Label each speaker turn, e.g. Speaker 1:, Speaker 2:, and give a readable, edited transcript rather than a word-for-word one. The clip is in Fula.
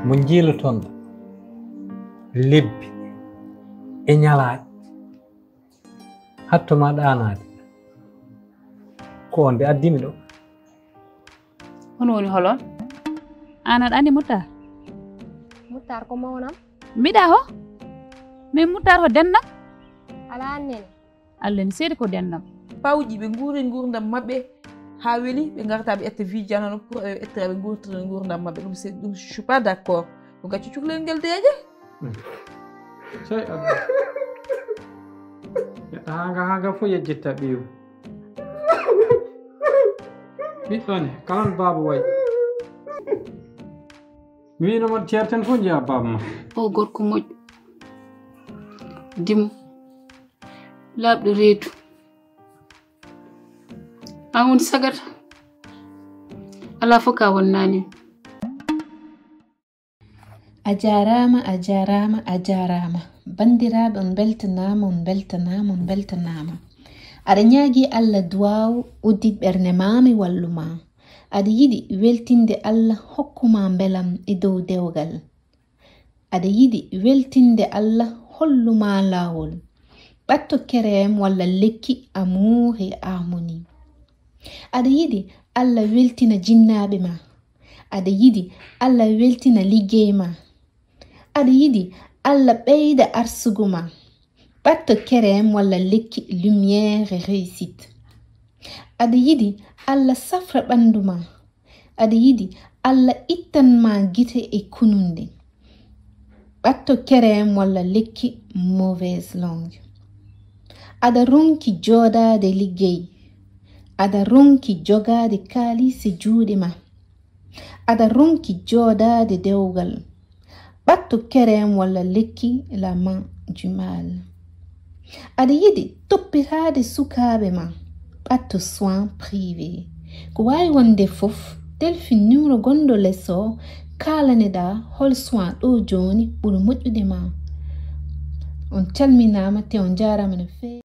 Speaker 1: mo jiilotonɗo lebbi e ñalaaɗe hattoma ɗanaade ko nde addimi ɗo.
Speaker 2: Hono woni holon an aɗa andi Moutar?
Speaker 3: Moutar ko mawnam?
Speaker 2: Mbiɗa ho min Moutar ko dennam
Speaker 3: ala annene
Speaker 2: Allah ni seedi ko dennam
Speaker 4: pawji ɓe nguuri ngurdam maɓɓe ha weli ɓe garta ɓe etta vie janano pour ettira ɓe gurtira ngurdam maɓɓe ɗum c'est ɗum je suis pas d'accord ko gacci cukalel ngel deeje
Speaker 1: sey abba neɗɗo hanga fof yejjitta ɓiiwu ɓiɗɗone kalan baaba wayi mi winoma ceerten fof jeeya baaba ma
Speaker 5: o gorko moƴƴo dimo laaɓɗo reedu an woni sagata ala fof ka wonnani
Speaker 6: a jarama a jarama a jarama bandiraɓe on beltanama on beltanama on beltanama aɗa ñaagui Allah duwaw uddi ɓernde mami walluma aɗa yiɗi weltinde Allah hokkuma belam e dow dewgal aɗa yiɗi weltinde Allah holluma lawol ɓatto kerem walla lekki amour et harmonie aɗa yiɗi Allah weltina jinnaɓe ma aɗa yiɗi Allah weltina liggey ma aɗa yiɗi Allah ɓeyda arsugo ma ɓatto kerem walla lekki lumière et réussite aɗa yiɗi Allah safra ɓandu ma aɗa yiɗi Allah ittanma gite e kununde ɓatto kerem walla lekki mauvaise langue aɗa ronki joɗade liggey aɗa ronki jogade kaalise juuɗe ma aɗa ronki joɗade dewgal ɓatto kerem walla lekki la main du mal aɗa yiɗi toppitade sukaɓe ma ɓatto soin privé ko wawi wonde fof telfin numéro gonɗo less o kalaneɗa hol soin ɗo joni ɓuuri moƴƴude ma on calminama te on jarama no fewi